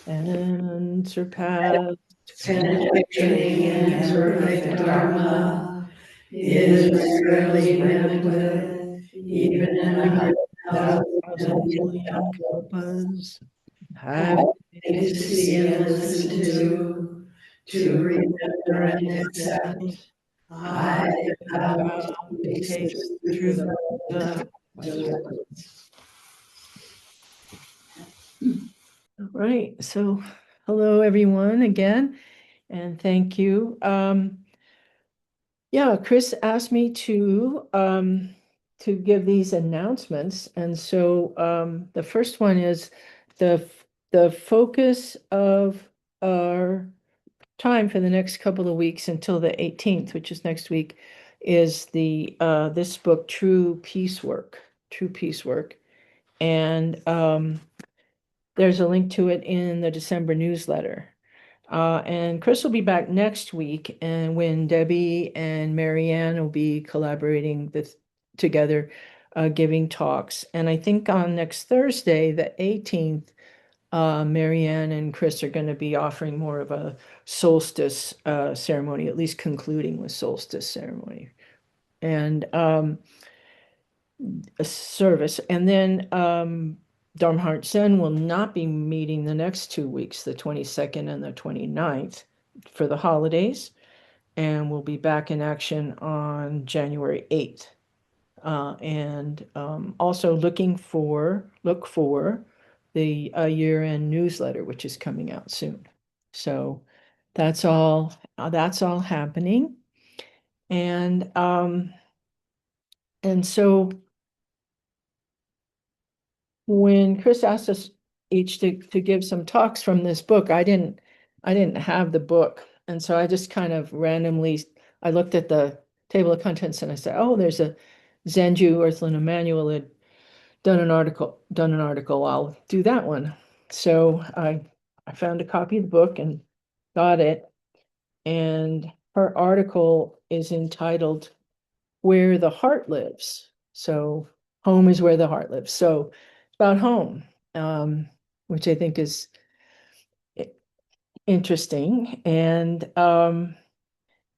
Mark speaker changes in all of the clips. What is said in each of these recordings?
Speaker 1: and surpassed
Speaker 2: Penetrating and perfect Dharma is rarely met with, even in 100,000
Speaker 1: million kalpas have
Speaker 2: have to see and listen to remember and accept. I vow to taste the truth of the
Speaker 1: right. So, hello everyone again, and thank you. Yeah, Chris asked me to give these announcements, and so the first one is the the focus of our time for the next couple of weeks until the 18th, which is next week, is the this book, True Peace Work, and there's a link to it in the December newsletter. And Chris will be back next week, and when Debbie and Marianne will be collaborating together, giving talks. And I think on next Thursday, the 18th, Marianne and Chris are going to be offering more of a solstice ceremony, at least concluding with solstice ceremony and a service. And then Dharmhart Zen will not be meeting the next 2 weeks, the 22nd and the 29th, for the holidays, and we'll be back in action on January 8th. And also look for the year-end newsletter, which is coming out soon. So that's all happening. And so when Chris asked us each to give some talks from this book, I didn't have the book. And so I just kind of randomly I looked at the table of contents and I said, oh, there's a Zenju Earthland Emmanuel had done an article. I'll do that one. So I found a copy of the book and got it. And her article is entitled Where the Heart Lives. So home is where the heart lives. So it's about home, um, which I think is interesting and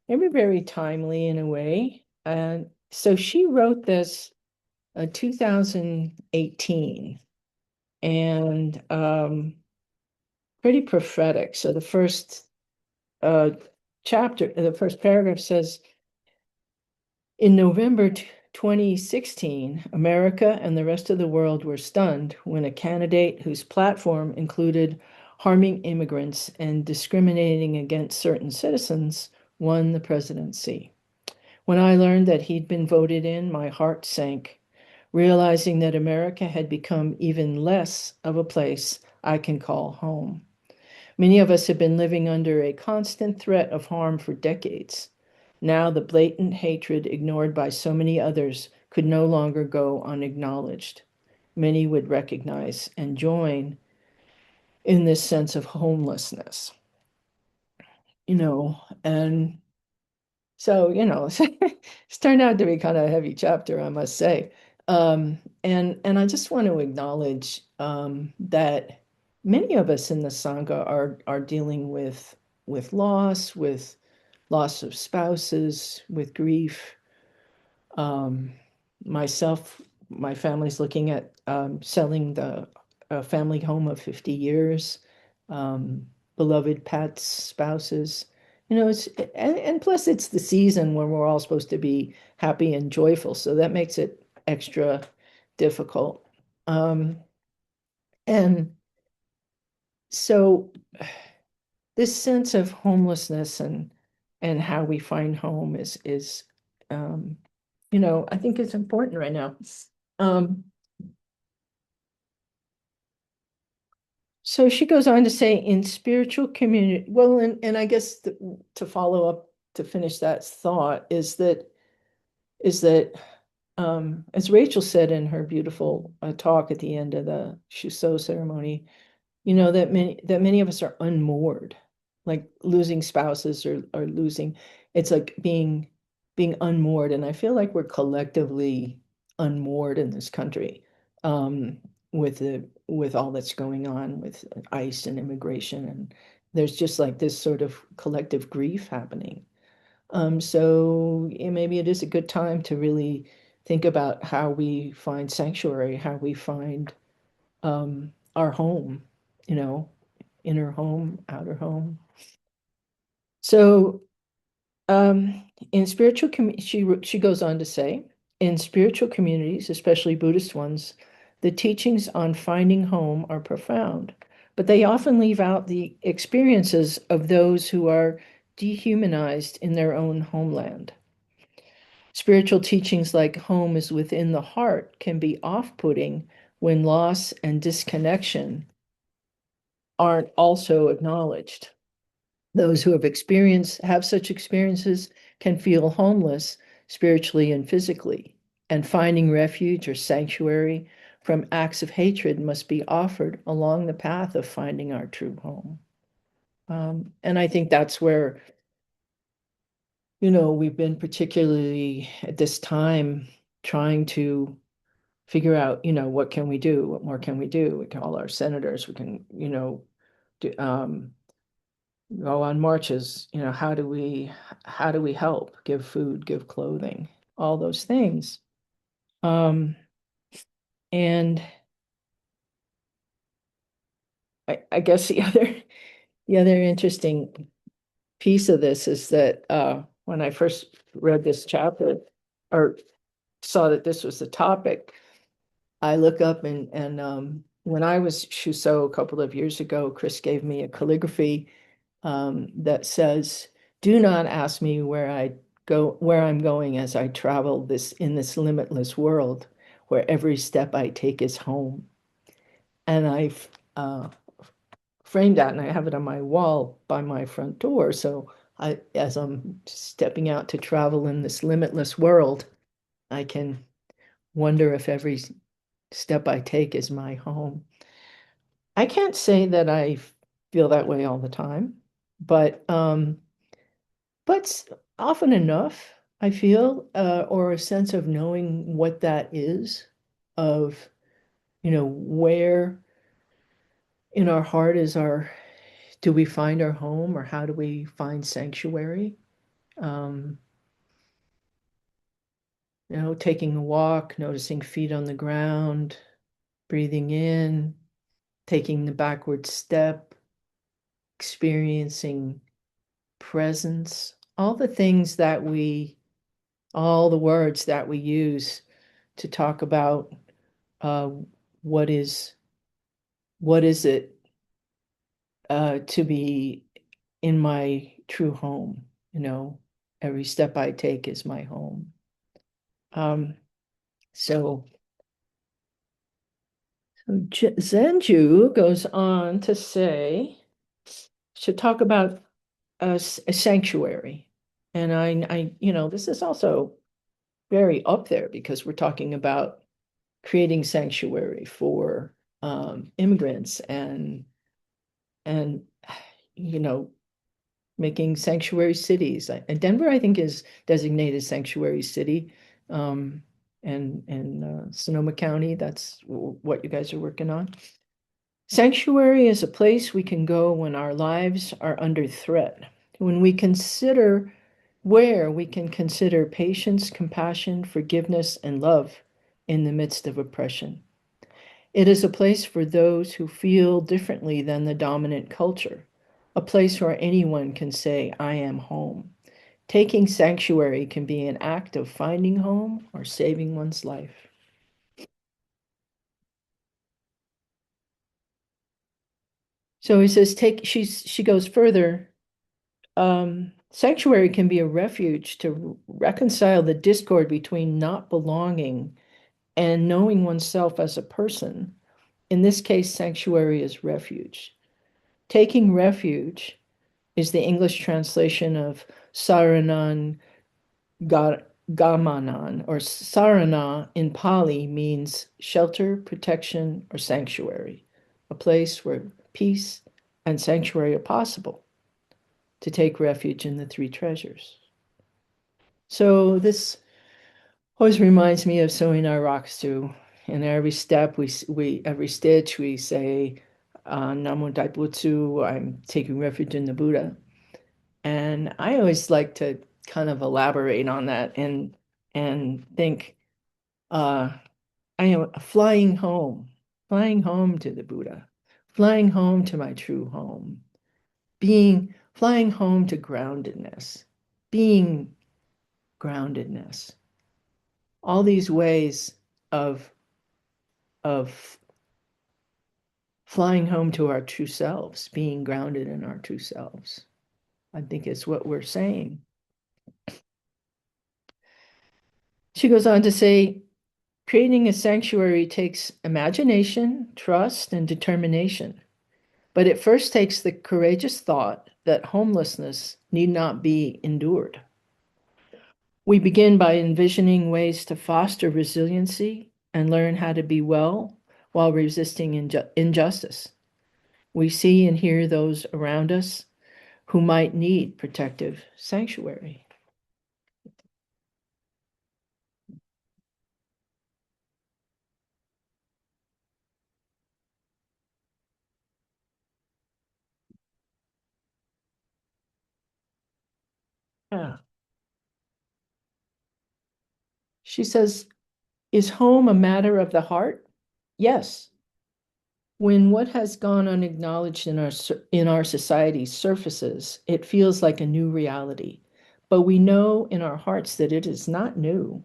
Speaker 1: maybe very timely in a way. And so she wrote this 2018 and pretty prophetic. So the first uh, the first paragraph says, in November 2016, America and the rest of the world were stunned when a candidate whose platform included harming immigrants and discriminating against certain citizens won the presidency. When I learned that he'd been voted in, my heart sank, realizing that America had become even less of a place I can call home. Many of us have been living under a constant threat of harm for decades. Now, the blatant hatred ignored by so many others could no longer go unacknowledged. Many would recognize and join in this sense of homelessness, and so, it's turned out to be kind of a heavy chapter, I must say. And I just want to acknowledge that many of us in the Sangha are dealing with loss of spouses, with grief. Um, myself, my family's looking at selling the family home of 50 years, um, beloved pets, spouses. And plus it's the season when we're all supposed to be happy and joyful, so that makes it extra difficult. Um, and so this sense of homelessness and how we find home is um, I think it's important right now. Um, so she goes on to say, in spiritual community, well, and I guess to follow up to finish that thought is that as Rachel said in her beautiful talk at the end of the Shuso ceremony, that many of us are unmoored, like losing spouses or losing. It's like being unmoored, and I feel like we're collectively unmoored in this country. Um, with all that's going on with ICE and immigration, and there's just like this sort of collective grief happening. So maybe it is a good time to really think about how we find sanctuary, how we find our home, you know, inner home, outer home. So in spiritual she goes on to say, in spiritual communities, especially Buddhist ones, the teachings on finding home are profound, but they often leave out the experiences of those who are dehumanized in their own homeland. Spiritual teachings like home is within the heart can be off-putting when loss and disconnection aren't also acknowledged. Those who have such experiences can feel homeless spiritually and physically, and finding refuge or sanctuary from acts of hatred must be offered along the path of finding our true home. And I think that's where, we've been particularly at this time trying to figure out, what can we do? What more can we do? We can call our senators, we can, do, go on marches, how do we help? Give food, give clothing, all those things. Um, and I guess the other interesting piece of this is that when I first read this chapter or saw that this was the topic, I look up and when I was Shuso a couple of years ago, Chris gave me a calligraphy that says, "Do not ask me where I'm going as I travel this limitless world, where every step I take is home." And I've framed that, and I have it on my wall by my front door. So as I'm stepping out to travel in this limitless world, I can wonder if every step I take is my home. I can't say that I feel that way all the time, but often enough, I feel, or a sense of knowing what that is, of, where in our heart do we find our home, or how do we find sanctuary? Um, taking a walk, noticing feet on the ground, breathing in, taking the backward step, experiencing presence, all the words that we use to talk about uh, what is it to be in my true home. Every step I take is my home. Um, so, Zenju goes on to say, should talk about a sanctuary. And this is also very up there because we're talking about creating sanctuary for immigrants and you know making sanctuary cities. And Denver, I think, is designated sanctuary city. And Sonoma County, that's what you guys are working on. Sanctuary is a place we can go when our lives are under threat. When we consider where we can consider patience, compassion, forgiveness, and love in the midst of oppression. It is a place for those who feel differently than the dominant culture, a place where anyone can say, I am home. Taking sanctuary can be an act of finding home or saving one's life. So he says, she goes further. Sanctuary can be a refuge to reconcile the discord between not belonging and knowing oneself as a person. In this case, sanctuary is refuge. Taking refuge is the English translation of Saranan Gamanan, or Sarana in Pali means shelter, protection, or sanctuary, a place where peace and sanctuary are possible, to take refuge in the three treasures. So this always reminds me of Soin Rocks too. in every step, we every stitch we say, Namo Daibutsu, I'm taking refuge in the Buddha. And I always like to kind of elaborate on that and think, uh, I am flying home to the Buddha, flying home to my true home, being flying home to groundedness, being groundedness. All these ways of of flying home to our true selves, being grounded in our true selves. I think it's what we're saying. She goes on to say, creating a sanctuary takes imagination, trust, and determination. But it first takes the courageous thought that homelessness need not be endured. We begin by envisioning ways to foster resiliency and learn how to be well while resisting injustice. We see and hear those around us who might need protective sanctuary. Yeah. She says, is home a matter of the heart? Yes. When what has gone unacknowledged in our society surfaces, it feels like a new reality. But we know in our hearts that it is not new.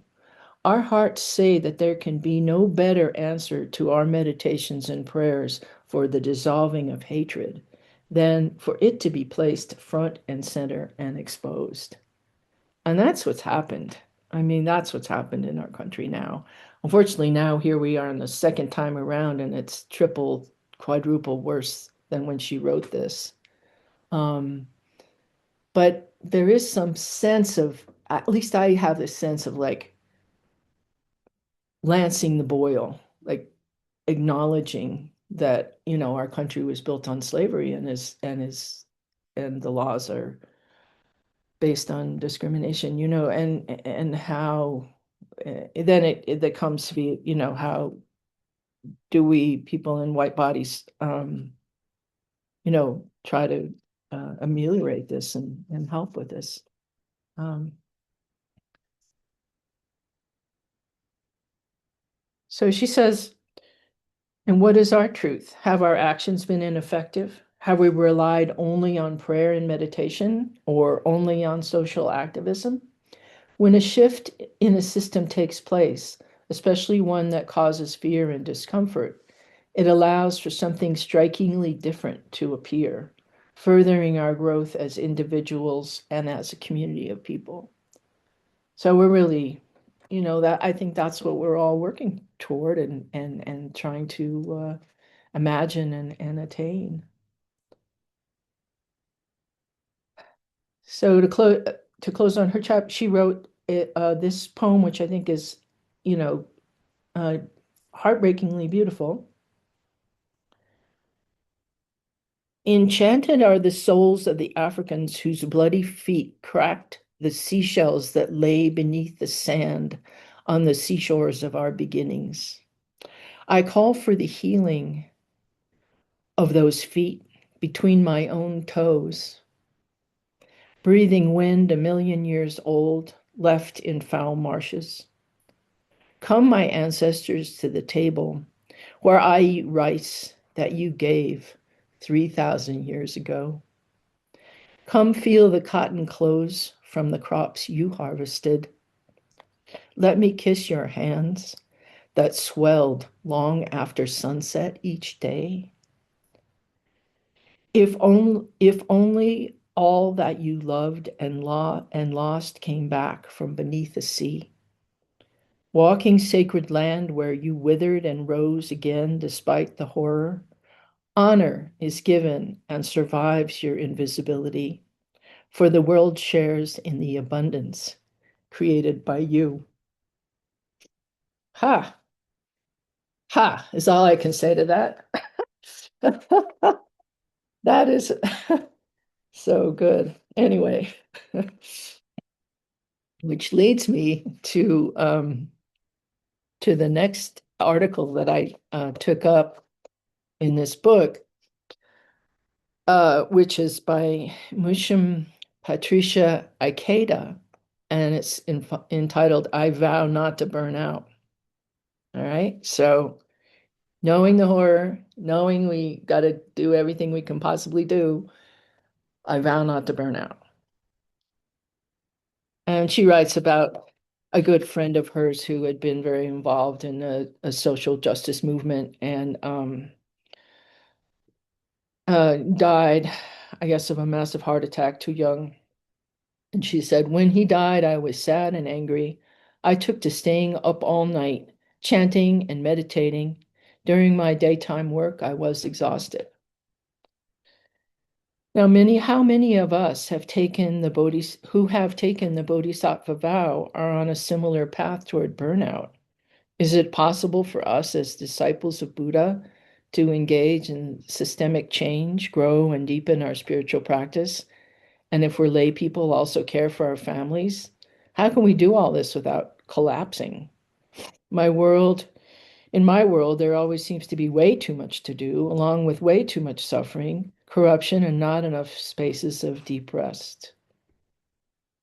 Speaker 1: Our hearts say that there can be no better answer to our meditations and prayers for the dissolving of hatred than for it to be placed front and center and exposed. And that's what's happened. I mean, that's what's happened in our country now. Unfortunately, now here we are in the second time around, and it's triple, quadruple worse than when she wrote this. Um, but there is some sense of, at least I have this sense of like lancing the boil, like acknowledging that, our country was built on slavery and the laws are based on discrimination, and how then that comes to be, how do we people in white bodies, try to ameliorate this and help with this. Um, so she says, and what is our truth? Have our actions been ineffective? Have we relied only on prayer and meditation or only on social activism? When a shift in a system takes place, especially one that causes fear and discomfort, it allows for something strikingly different to appear, furthering our growth as individuals and as a community of people. So we're really, that I think that's what we're all working toward and trying to imagine and attain. So to close on her chapter, she wrote this poem, which I think is, you know, uh, heartbreakingly beautiful. Enchanted are the souls of the Africans whose bloody feet cracked the seashells that lay beneath the sand on the seashores of our beginnings. I call for the healing of those feet between my own toes, breathing wind a million years old, left in foul marshes. Come, my ancestors, to the table where I eat rice that you gave 3,000 years ago. Come feel the cotton clothes from the crops you harvested. Let me kiss your hands that swelled long after sunset each day. If only all that you loved and lost came back from beneath the sea. Walking sacred land where you withered and rose again despite the horror, honor is given and survives your invisibility, for the world shares in the abundance created by you. Ha! Ha is all I can say to that. That is so good. Anyway, which leads me to the next article that I took up in this book, which is by Mushim Patricia Ikeda, and it's entitled "I Vow Not to Burn Out." All right, so knowing the horror, knowing we got to do everything we can possibly do, I vow not to burn out. And she writes about a good friend of hers who had been very involved in a social justice movement and died, I guess, of a massive heart attack too young. And she said, when he died, I was sad and angry. I took to staying up all night, chanting and meditating. During my daytime work, I was exhausted. Now, how many of us have taken the who have taken the Bodhisattva vow are on a similar path toward burnout? Is it possible for us as disciples of Buddha to engage in systemic change, grow and deepen our spiritual practice? And if we're lay people, also care for our families? How can we do all this without collapsing? My world, in my world, there always seems to be way too much to do, along with way too much suffering, corruption, and not enough spaces of deep rest.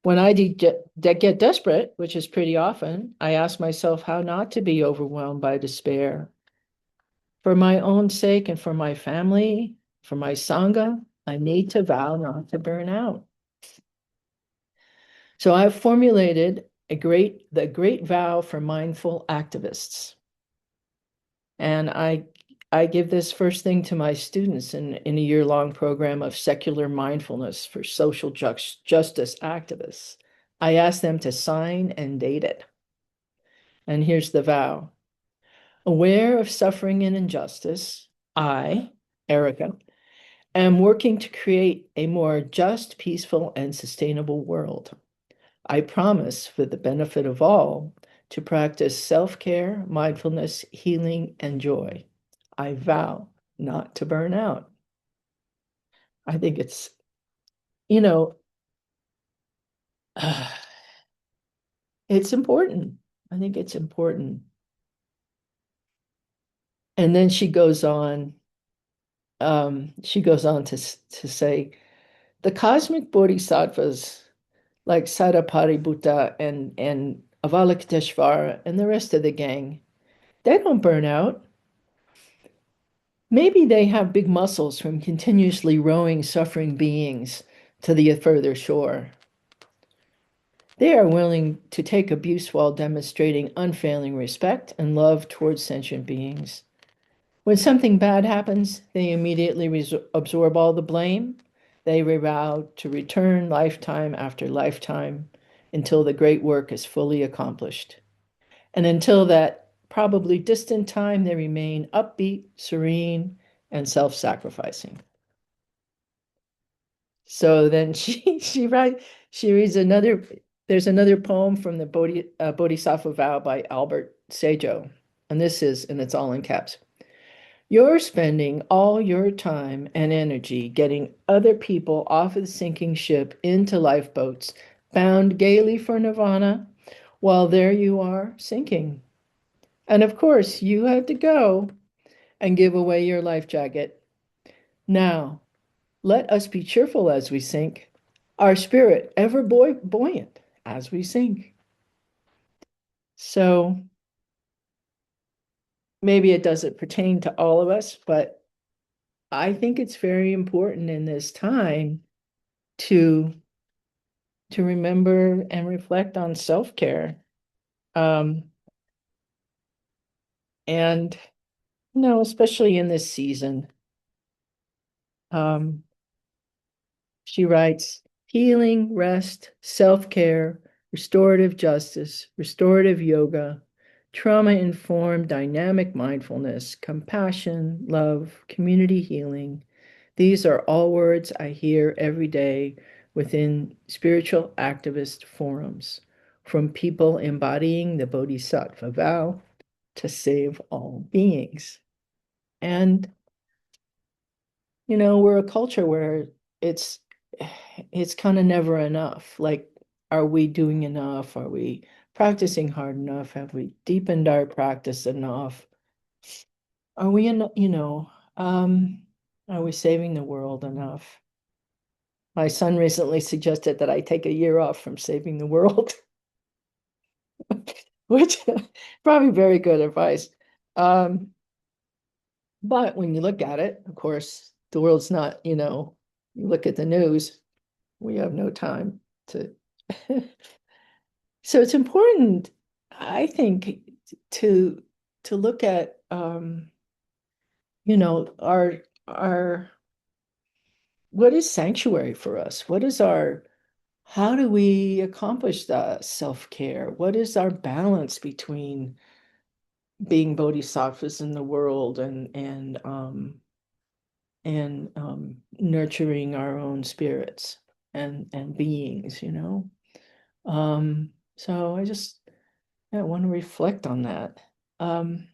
Speaker 1: When I get desperate, which is pretty often, I ask myself how not to be overwhelmed by despair. For my own sake and for my family, for my Sangha, I need to vow not to burn out. So I've formulated the great vow for mindful activists. And I give this first thing to my students in a year-long program of secular mindfulness for social justice activists. I ask them to sign and date it. And here's the vow. Aware of suffering and injustice, I, Erika, am working to create a more just, peaceful, and sustainable world. I promise, for the benefit of all, to practice self-care, mindfulness, healing, and joy. I vow not to burn out. I think it's, you know, it's important. I think it's important. And then she goes on to say, the cosmic bodhisattvas like Sariparibuddha and Avalokiteshvara and the rest of the gang, they don't burn out. Maybe they have big muscles from continuously rowing suffering beings to the further shore. They are willing to take abuse while demonstrating unfailing respect and love towards sentient beings. When something bad happens, they immediately absorb all the blame. They vow to return lifetime after lifetime until the great work is fully accomplished. And until that probably distant time, they remain upbeat, serene, and self-sacrificing. So then she reads there's another poem from the Bodhisattva Vow by Albert Sejo. And it's all in caps. You're spending all your time and energy getting other people off of the sinking ship into lifeboats, bound gaily for nirvana, while there you are sinking. And of course, you had to go and give away your life jacket. Now, let us be cheerful as we sink, our spirit ever buoyant as we sink. So maybe it doesn't pertain to all of us, but I think it's very important in this time to to remember and reflect on self-care. Um, and especially in this season. Um, She writes, healing, rest, self-care, restorative justice, restorative yoga, trauma-informed dynamic mindfulness, compassion, love, community healing. These are all words I hear every day within spiritual activist forums, from people embodying the Bodhisattva vow to save all beings. And we're a culture where it's kind of never enough. Like, are we doing enough? Are we practicing hard enough? Have we deepened our practice enough? Are we in, are we saving the world enough? My son recently suggested that I take a year off from saving the world, which probably very good advice. Um, but when you look at it, of course, the world's not, you look at the news, we have no time to. So it's important, I think, to to look at our what is sanctuary for us? What is our how do we accomplish the self-care? What is our balance between being bodhisattvas in the world and nurturing our own spirits and beings, So I just want to reflect on that. Um,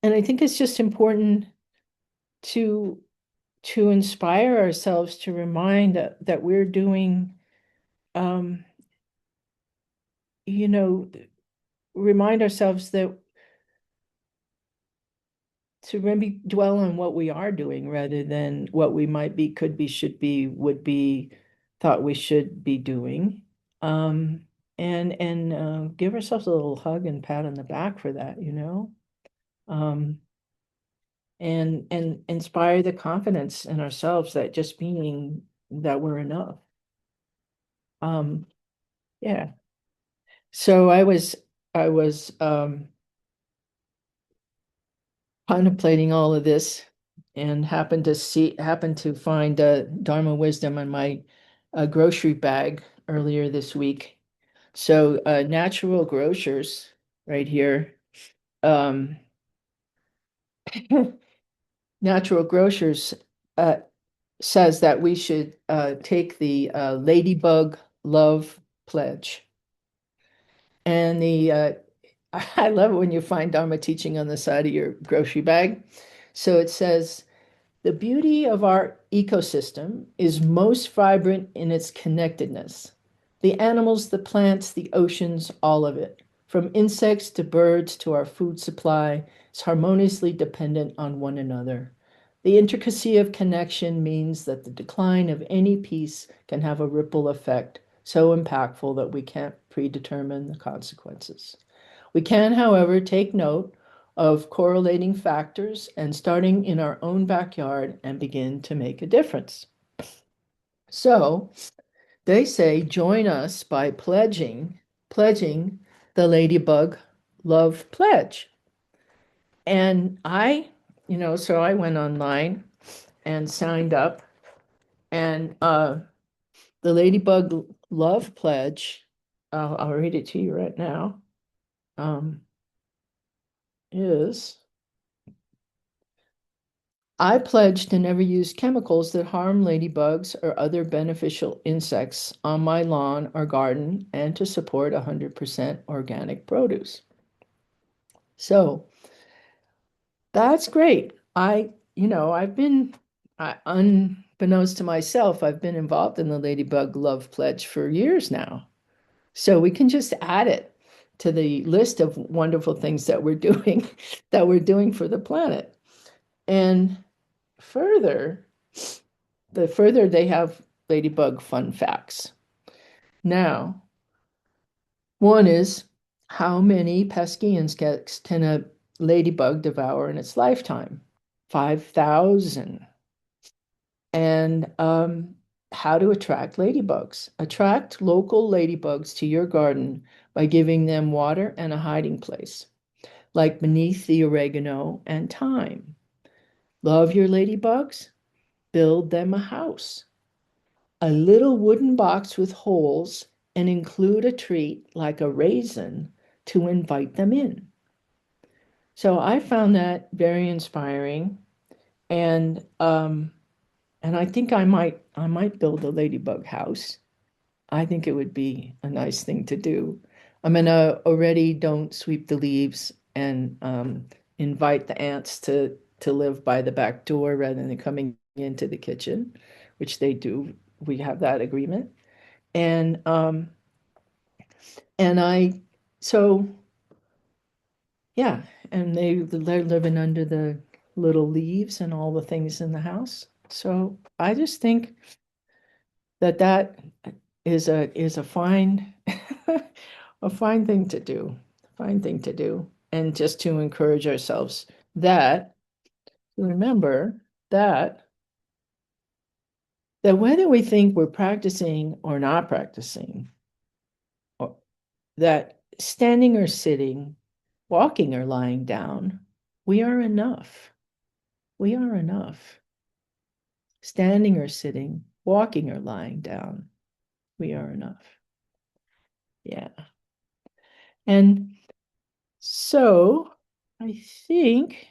Speaker 1: and I think it's just important to to inspire ourselves to remind that we're doing um, you know, remind ourselves that to maybe dwell on what we are doing rather than what we might be, could be, should be, would be, thought we should be doing. Um, and give ourselves a little hug and pat on the back for that. Um, and inspire the confidence in ourselves that just being that we're enough. Um, yeah. So I was contemplating all of this and happened to find Dharma wisdom in my grocery bag earlier this week. So natural grocers right here. Um, Natural grocers uh, says that we should take the Ladybug Love Pledge. And I love it when you find Dharma teaching on the side of your grocery bag. So it says, the beauty of our ecosystem is most vibrant in its connectedness. The animals, the plants, the oceans, all of it, from insects to birds to our food supply, is harmoniously dependent on one another. The intricacy of connection means that the decline of any piece can have a ripple effect so impactful that we can't predetermine the consequences. We can, however, take note of correlating factors and starting in our own backyard and begin to make a difference. So they say join us by pledging the Ladybug Love Pledge. And so I went online and signed up, and the Ladybug Love Pledge, I'll read it to you right now, um, is I pledge to never use chemicals that harm ladybugs or other beneficial insects on my lawn or garden and to support 100% organic produce. So that's great. I've been, unbeknownst to myself, I've been involved in the Ladybug Love Pledge for years now. So we can just add it to the list of wonderful things that we're doing, that we're doing for the planet. And further, the further they have ladybug fun facts. Now, one is how many pesky insects can a ladybug devour in its lifetime? 5,000. And how to attract ladybugs. Attract local ladybugs to your garden by giving them water and a hiding place, like beneath the oregano and thyme. Love your ladybugs? Build them a house. A little wooden box with holes and include a treat like a raisin to invite them in. So I found that very inspiring, and I think I might build a ladybug house. I think it would be a nice thing to do. I'm gonna already don't sweep the leaves and invite the ants to live by the back door rather than coming into the kitchen, which they do. We have that agreement. And And so yeah, and they're living under the little leaves and all the things in the house. So I just think that that is a fine a fine thing to do, fine thing to do, and just to encourage ourselves that remember that whether we think we're practicing or not practicing, or that standing or sitting, walking or lying down, we are enough. We are enough. Standing or sitting, walking or lying down, we are enough. Yeah. And so I think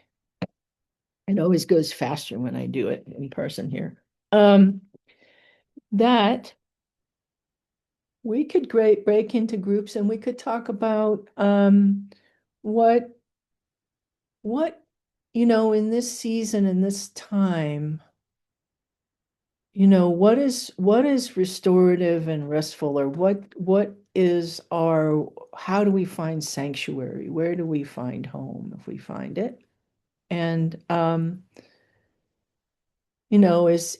Speaker 1: it always goes faster when I do it in person here. That we could break into groups and we could talk about what what in this season in this time, what is restorative and restful, or what is our how do we find sanctuary? Where do we find home if we find it? And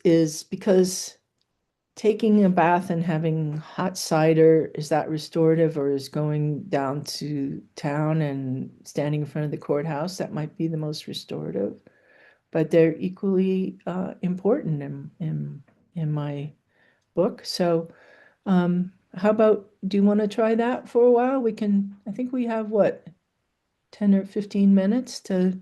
Speaker 1: is because taking a bath and having hot cider, is that restorative, or is going down to town and standing in front of the courthouse, that might be the most restorative? But they're equally important in my book. So how about, do you want to try that for a while? I think we have what, 10 or 15 minutes to